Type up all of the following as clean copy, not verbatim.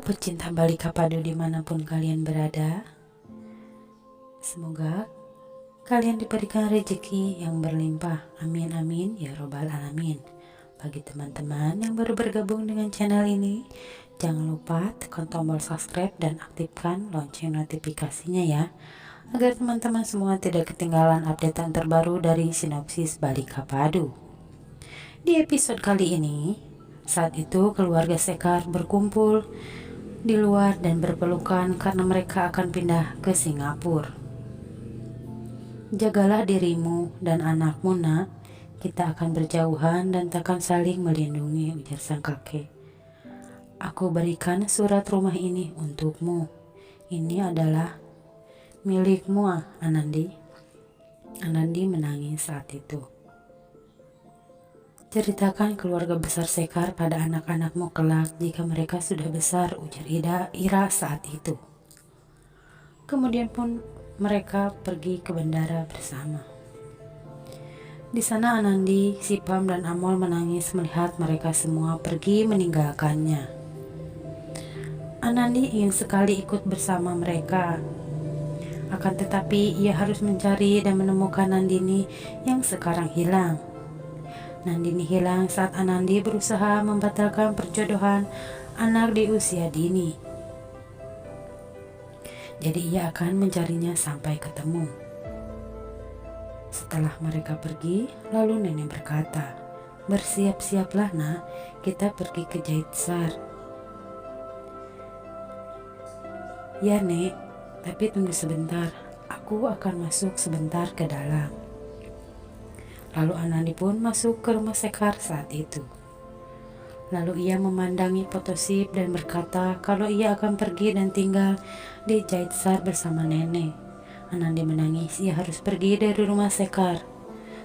Pecinta Balika Padu dimanapun kalian berada, semoga kalian diberikan rezeki yang berlimpah. Amin amin ya robbal alamin. Bagi teman-teman yang baru bergabung dengan channel ini, jangan lupa tekan tombol subscribe dan aktifkan lonceng notifikasinya ya, agar teman-teman semua tidak ketinggalan updatean terbaru dari sinopsis Balika Padu. Di episode kali ini, saat itu keluarga Sekar berkumpul di luar dan berpelukan karena mereka akan pindah ke Singapura. Jagalah dirimu dan anakmu nak, kita akan berjauhan dan takkan saling melindungi, ujar sang kakek. Aku berikan surat rumah ini untukmu. Ini adalah milikmu, Anandi. Anandi menangis saat itu. Ceritakan keluarga besar Sekar pada anak-anakmu kelak jika mereka sudah besar, ujar Ira saat itu. Kemudian pun mereka pergi ke bandara bersama. Di sana Anandi, Sipam dan Amol menangis melihat mereka semua pergi meninggalkannya. Anandi ingin sekali ikut bersama mereka. Akan tetapi ia harus mencari dan menemukan Nandini yang sekarang hilang. Nandini hilang saat Anandi berusaha membatalkan perjodohan anak di usia dini. Jadi ia akan mencarinya sampai ketemu. Setelah mereka pergi, lalu nenek berkata, "Bersiap-siaplah nak, kita pergi ke Jaitsar." "Ya nek, tapi tunggu sebentar, aku akan masuk sebentar ke dalam." Lalu Anandi pun masuk ke rumah Sekar saat itu. Lalu ia memandangi Potosip dan berkata kalau ia akan pergi dan tinggal di Jaitsar bersama nenek. Anandi menangis, ia harus pergi dari rumah Sekar.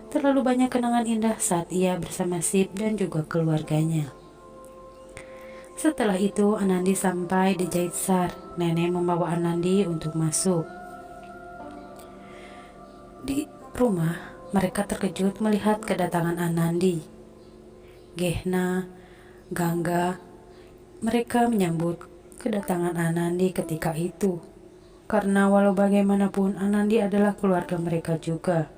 Terlalu banyak kenangan indah saat ia bersama Sip dan juga keluarganya. Setelah itu Anandi sampai di Jaitsar. Nenek membawa Anandi untuk masuk. Di rumah mereka terkejut melihat kedatangan Anandi. Gehna, Gangga, mereka menyambut kedatangan Anandi ketika itu. Karena walau bagaimanapun Anandi adalah keluarga mereka juga.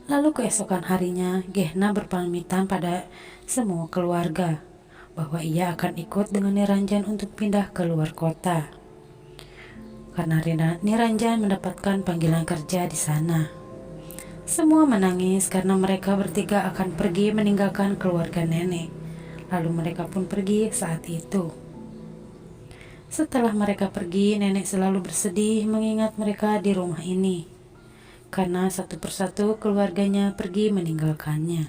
Lalu keesokan harinya Gehna berpamitan pada semua keluarga bahwa ia akan ikut dengan Niranjan untuk pindah ke luar kota. Karena Niranjan mendapatkan panggilan kerja di sana. Semua menangis karena mereka bertiga akan pergi meninggalkan keluarga nenek. Lalu mereka pun pergi saat itu. Setelah mereka pergi, nenek selalu bersedih mengingat mereka di rumah ini. Karena satu persatu keluarganya pergi meninggalkannya.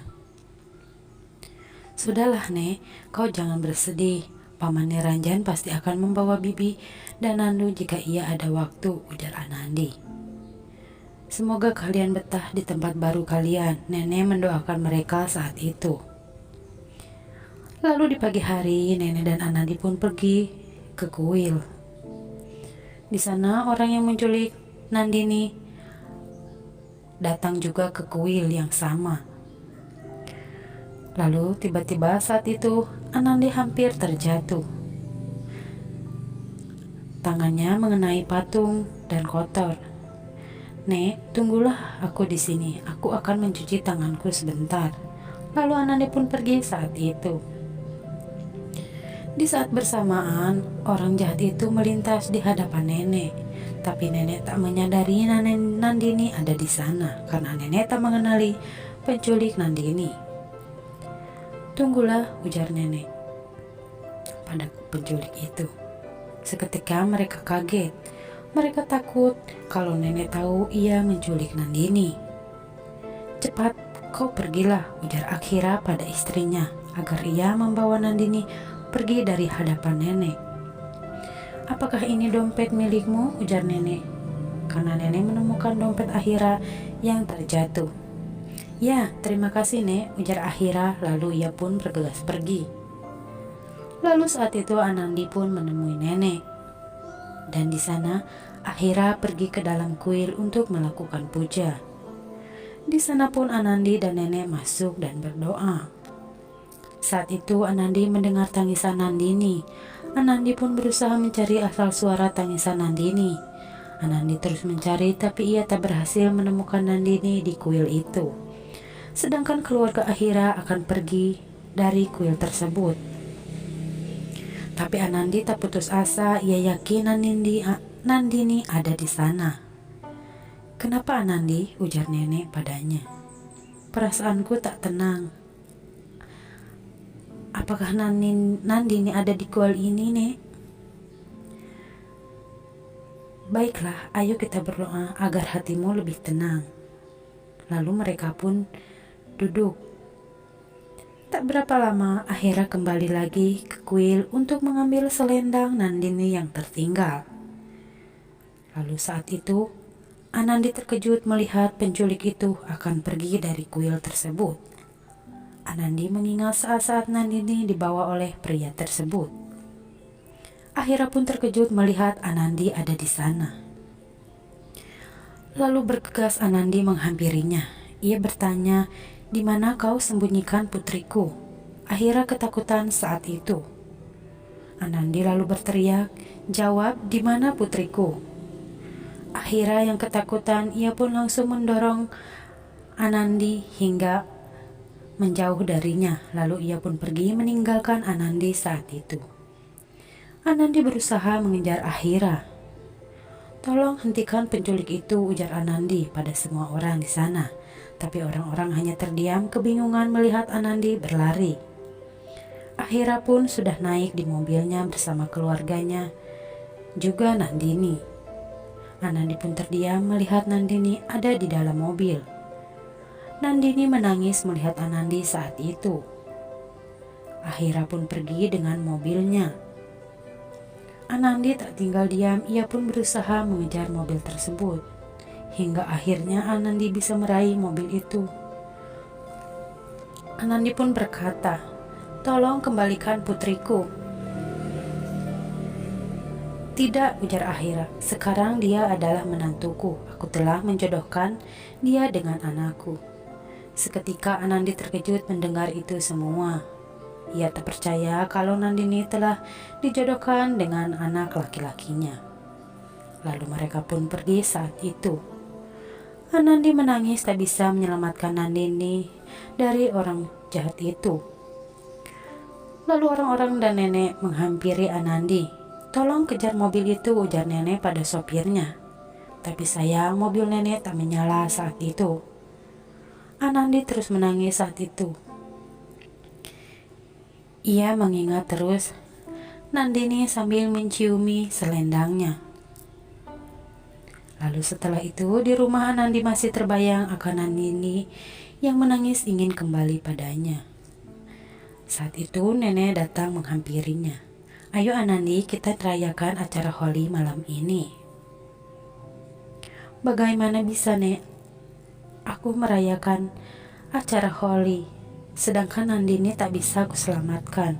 "Sudahlah nek, kau jangan bersedih. Paman Niranjan pasti akan membawa Bibi dan Nandu jika ia ada waktu," ujar Anandi. "Semoga kalian betah di tempat baru kalian," nenek mendoakan mereka saat itu. Lalu di pagi hari, nenek dan Anandi pun pergi ke kuil. Di sana orang yang menculik Nandini datang juga ke kuil yang sama. Lalu tiba-tiba saat itu Anandi hampir terjatuh. Tangannya mengenai patung dan kotor. "Nek, tunggulah aku di sini. Aku akan mencuci tanganku sebentar." Lalu Anandi pun pergi saat itu. Di saat bersamaan, orang jahat itu melintas di hadapan nenek. Tapi nenek tak menyadari Nandini ada di sana karena nenek tak mengenali penculik Nandini. "Tunggulah," ujar nenek pada penculik itu. Seketika mereka kaget. Mereka takut kalau nenek tahu ia menculik Nandini. "Cepat, kau pergilah," ujar Akhira pada istrinya agar ia membawa Nandini pergi dari hadapan nenek. "Apakah ini dompet milikmu?" ujar nenek. Karena nenek menemukan dompet Akhira yang terjatuh. "Ya, terima kasih nek," ujar Akhira, lalu ia pun bergegas pergi. Lalu saat itu Anandi pun menemui nenek. Dan di sana Akhira pergi ke dalam kuil untuk melakukan puja. Di sana pun Anandi dan nenek masuk dan berdoa. Saat itu Anandi mendengar tangisan Nandini. Anandi pun berusaha mencari asal suara tangisan Nandini. Anandi terus mencari tapi ia tak berhasil menemukan Nandini di kuil itu. Sedangkan keluarga Ahira akan pergi dari kuil tersebut. Tapi Anandi tak putus asa, ia yakin Nandini ada di sana. "Kenapa Anandi?" ujar nenek padanya. "Perasaanku tak tenang. Apakah Nandini ada di kuil ini, Nek?" "Baiklah, ayo kita berdoa agar hatimu lebih tenang." Lalu mereka pun duduk. Tak berapa lama, Ahira kembali lagi ke kuil untuk mengambil selendang Nandini yang tertinggal. Lalu saat itu, Anandi terkejut melihat penculik itu akan pergi dari kuil tersebut. Anandi mengingat saat-saat Nandini dibawa oleh pria tersebut. Ahira pun terkejut melihat Anandi ada di sana. Lalu bergegas Anandi menghampirinya. Ia bertanya, "Di mana kau sembunyikan putriku?" Ahira ketakutan saat itu. Anandi lalu berteriak, "Jawab, di mana putriku?" Ahira yang ketakutan, ia pun langsung mendorong Anandi hingga menjauh darinya. Lalu ia pun pergi meninggalkan Anandi saat itu. Anandi berusaha mengejar Ahira. "Tolong hentikan penculik itu," ujar Anandi pada semua orang di sana. Tapi orang-orang hanya terdiam kebingungan melihat Anandi berlari. Ahira pun sudah naik di mobilnya bersama keluarganya, juga Nandini. Anandi pun terdiam melihat Nandini ada di dalam mobil. Nandini menangis melihat Anandi saat itu. Ahira pun pergi dengan mobilnya. Anandi tak tinggal diam, ia pun berusaha mengejar mobil tersebut. Hingga akhirnya Anandi bisa meraih mobil itu. Anandi pun berkata, "Tolong kembalikan putriku." "Tidak," ujar Ahira, "sekarang dia adalah menantuku. Aku telah menjodohkan dia dengan anakku." Seketika Anandi terkejut mendengar itu semua. Ia tak percaya kalau Nandini telah dijodohkan dengan anak laki-lakinya. Lalu mereka pun pergi saat itu. Anandi menangis tak bisa menyelamatkan Nandini dari orang jahat itu. Lalu orang-orang dan nenek menghampiri Anandi. "Tolong kejar mobil itu," ujar nenek pada sopirnya. Tapi sayang, mobil nenek tak menyala saat itu. Anandi terus menangis saat itu. Ia mengingat terus Nandini sambil menciumi selendangnya. Lalu setelah itu di rumah Anandi masih terbayang akan Nandini yang menangis ingin kembali padanya. Saat itu nenek datang menghampirinya. "Ayo Anandi, kita rayakan acara Holi malam ini." "Bagaimana bisa, Nek? Aku merayakan acara Holi, sedangkan Nandini tak bisa kuselamatkan.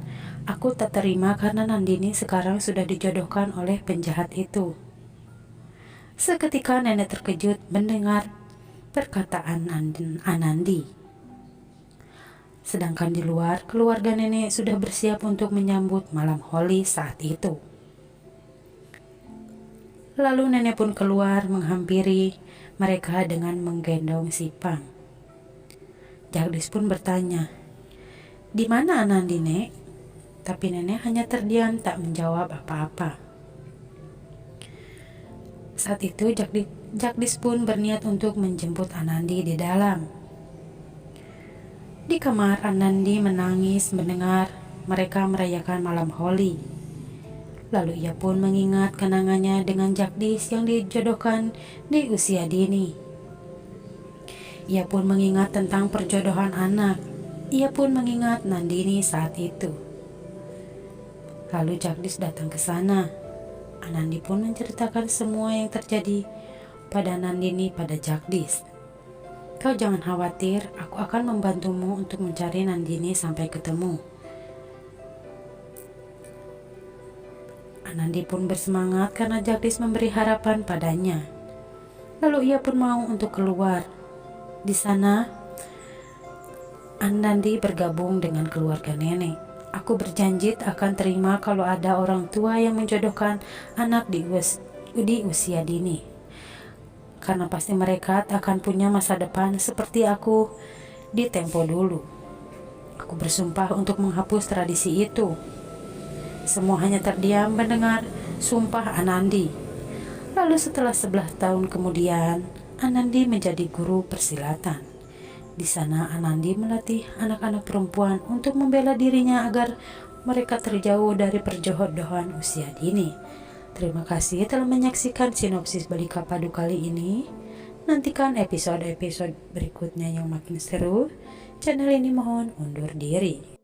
Aku tak terima karena Nandini sekarang sudah dijodohkan oleh penjahat itu." Seketika nenek terkejut mendengar perkataan Anandi. Sedangkan di luar, keluarga nenek sudah bersiap untuk menyambut malam Holi saat itu. Lalu nenek pun keluar menghampiri mereka dengan menggendong Sipang. Jagdis pun bertanya, "Di mana Anandi, Nek?" Tapi nenek hanya terdiam tak menjawab apa-apa. Saat itu Jagdis pun berniat untuk menjemput Anandi di dalam. Di kamar, Anandi menangis mendengar mereka merayakan malam Holi. Lalu ia pun mengingat kenangannya dengan Jagdis yang dijodohkan di usia dini. Ia pun mengingat tentang perjodohan anak. Ia pun mengingat Nandini saat itu. Lalu Jagdis datang ke sana. Anandi pun menceritakan semua yang terjadi pada Nandini pada Jagdis. "Kau jangan khawatir, aku akan membantumu untuk mencari Nandini sampai ketemu." Anandi pun bersemangat karena Jagdis memberi harapan padanya. Lalu ia pun mau untuk keluar. Di sana, Anandi bergabung dengan keluarga nenek. Aku berjanji akan terima kalau ada orang tua yang menjodohkan anak di usia dini. Karena pasti mereka akan punya masa depan seperti aku di tempo dulu. Aku bersumpah untuk menghapus tradisi itu. Semua hanya terdiam mendengar sumpah Anandi. Lalu setelah 11 tahun kemudian, Anandi menjadi guru persilatan. Di sana Anandi melatih anak-anak perempuan untuk membela dirinya agar mereka terjauh dari perjodohan usia dini. Terima kasih telah menyaksikan sinopsis Balika Padu kali ini. Nantikan episode-episode berikutnya yang makin seru. Channel ini mohon undur diri.